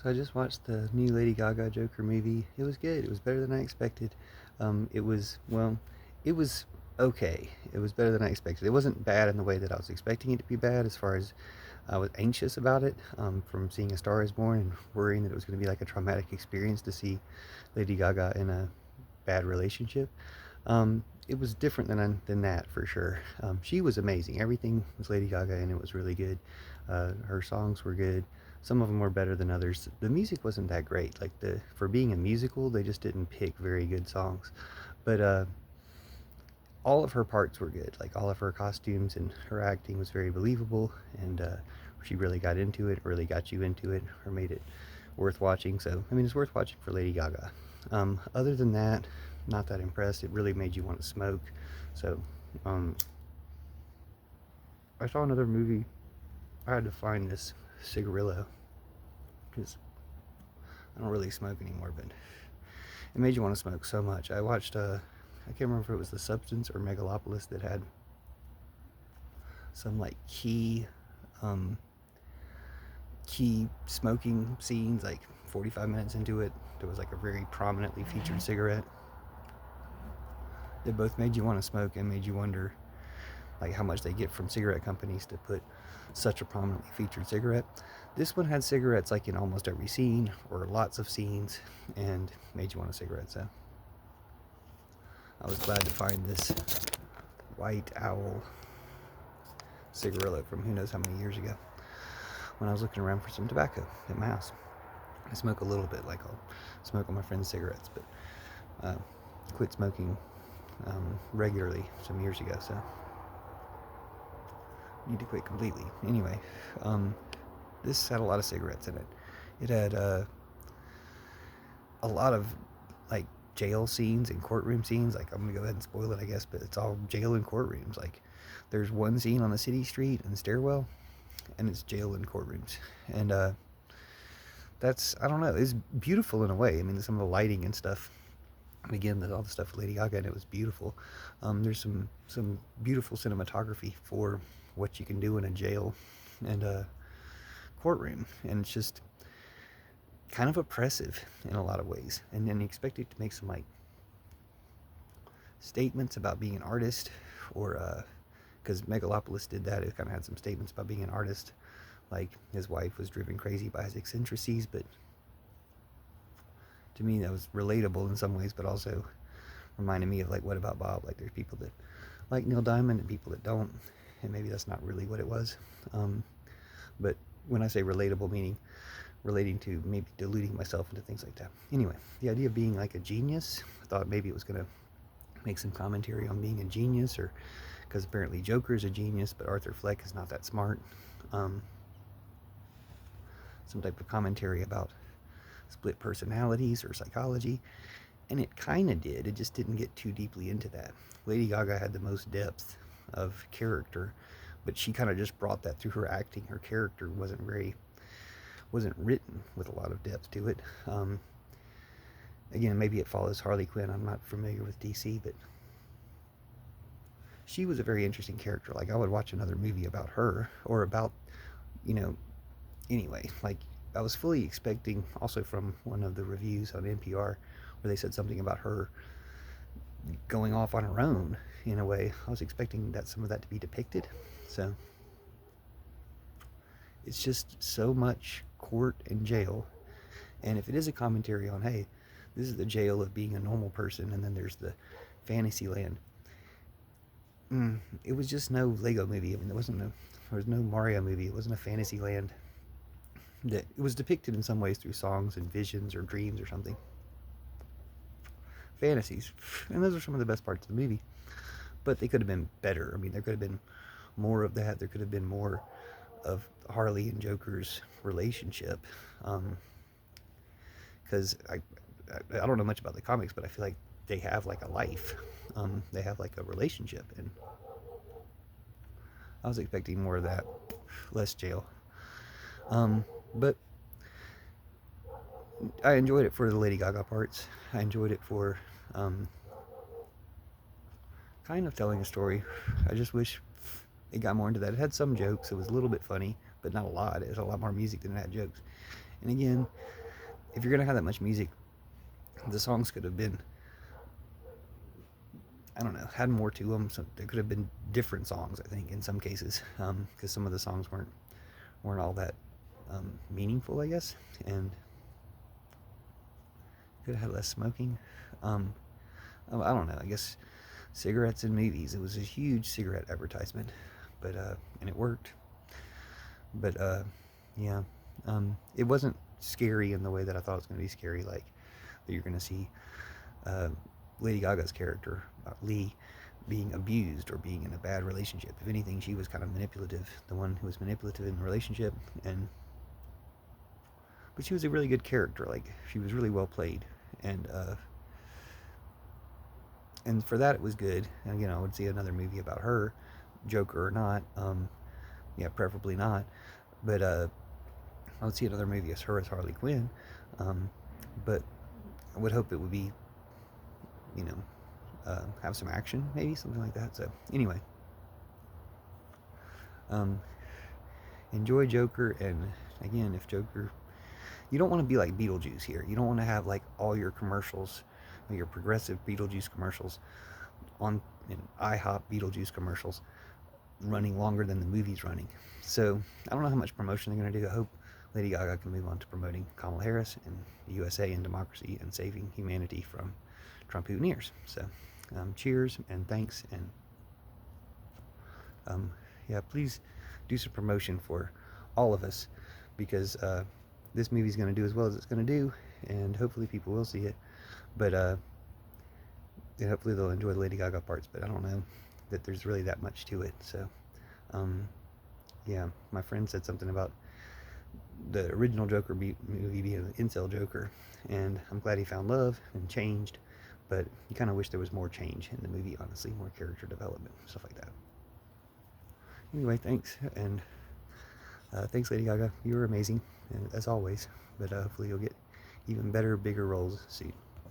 So I just watched the new Lady Gaga Joker movie. It was good. It was better than I expected. It was, well, it was okay. It was better than I expected. It wasn't bad in the way that I was expecting it to be bad, as far as I was anxious about it, from seeing A Star is Born and worrying that it was going to be like a traumatic experience to see Lady Gaga in a bad relationship. It was different than that for sure. She was amazing. Everything was Lady Gaga, and it was really good. Her songs were good. Some of them were better than others. The music wasn't that great. Like the for being a musical, they just didn't pick very good songs. But all of her parts were good. Like all of her costumes and her acting was very believable, and she really got into it, really got you into it, or made it worth watching. So I mean, it's worth watching for Lady Gaga. Other than that, not that impressed. It really made you want to smoke. So um, I saw another movie. I had to find this cigarillo because I don't really smoke anymore, but it made you want to smoke so much. I watched I can't remember if it was The Substance or Megalopolis that had some like um key smoking scenes, like 45 minutes into it. There was like a very prominently featured cigarette. They both made you want to smoke and made you wonder like how much they get from cigarette companies to put such a prominently featured cigarette. This one had cigarettes like in almost every scene or lots of scenes, and made you want a cigarette. So I was glad to find this White Owl cigarillo from who knows how many years ago when I was looking around for some tobacco at my house. I smoke a little bit, like I'll smoke on my friend's cigarettes, but quit smoking regularly some years ago, so need to quit completely. Anyway, this had a lot of cigarettes in it. It had a lot of like jail scenes and courtroom scenes. Like I'm gonna go ahead and spoil it, I guess, but it's all jail and courtrooms. Like there's one scene on the city street in the stairwell, and it's jail and courtrooms, and that's I don't know. It's beautiful in a way. I mean, some of the lighting and stuff. And again, all the stuff with Lady Gaga, and it was beautiful. There's some beautiful cinematography for what you can do in a jail and a courtroom, and it's just kind of oppressive in a lot of ways. And then you expect it to make some like statements about being an artist, or because Megalopolis did that. It kind of had some statements about being an artist, like his wife was driven crazy by his eccentricities, but to me that was relatable in some ways, but also reminded me of like What About Bob? Like there's people that like Neil Diamond and people that don't, and maybe that's not really what it was. But when I say relatable, meaning relating to maybe deluding myself into things like that. Anyway, the idea of being like a genius, I thought maybe it was going to make some commentary on being a genius, or because apparently Joker is a genius, but Arthur Fleck is not that smart. Um, some type of commentary about split personalities or psychology, and it kind of did. It just didn't get too deeply into that. Lady Gaga had the most depth of character, but she kind of just brought that through her acting. Her character wasn't written with a lot of depth to it. Again, maybe it follows Harley Quinn. I'm not familiar with DC, but she was a very interesting character. Like I would watch another movie about her, or about, you know, anyway, like I was fully expecting, also from one of the reviews on NPR where they said something about her going off on her own in a way. I was expecting that some of that to be depicted. So it's just so much court and jail. And if it is a commentary on, hey, this is the jail of being a normal person, and then there's the fantasy land. It was just no Lego movie. I mean, there was no Mario movie. It wasn't a fantasy land. That it was depicted in some ways through songs and visions or dreams or something. Fantasies, and those are some of the best parts of the movie. But they could have been better. I mean, there could have been more of that. There could have been more of Harley and Joker's relationship. Because I don't know much about the comics, but I feel like they have like a life. They have like a relationship, and I was expecting more of that, less jail. But I enjoyed it for the Lady Gaga parts. I enjoyed it for kind of telling a story. I just wish it got more into that. It had some jokes. It was a little bit funny, but not a lot. It was a lot more music than it had jokes. And again, if you're gonna have that much music, the songs could have been, I don't know, had more to them. So there could have been different songs, I think, in some cases, because some of the songs weren't all that meaningful, I guess, and could have had less smoking. Um, I don't know. I guess cigarettes in movies. It was a huge cigarette advertisement, but and it worked. But yeah, it wasn't scary in the way that I thought it was going to be scary. Like that you're going to see uh, Lady Gaga's character Lee being abused or being in a bad relationship. If anything, she was kind of manipulative, the one who was manipulative in the relationship, and but she was a really good character. Like she was really well played, and for that it was good. And I would see another movie about her, Joker or not. Yeah, preferably not. But I would see another movie as her as Harley Quinn. Um, but I would hope it would be, you know, have some action, maybe something like that. So anyway, um, enjoy Joker, and again, if Joker, you don't want to be like Beetlejuice here. You don't want to have like all your commercials, your progressive Beetlejuice commercials on IHOP Beetlejuice commercials running longer than the movie's running. So I don't know how much promotion they're going to do. I hope Lady Gaga can move on to promoting Kamala Harris and the USA and democracy and saving humanity from Trump-ooneers. So cheers and thanks, and yeah, please do some promotion for all of us, because this movie's going to do as well as it's going to do, and hopefully people will see it. But and hopefully they'll enjoy the Lady Gaga parts. But I don't know that there's really that much to it. So yeah, my friend said something about the original Joker movie being an incel Joker, and I'm glad he found love and changed. But you kind of wish there was more change in the movie, honestly, more character development, stuff like that. Anyway, thanks, and thanks, Lady Gaga. You were amazing, as always. But hopefully you'll get even better, bigger roles soon.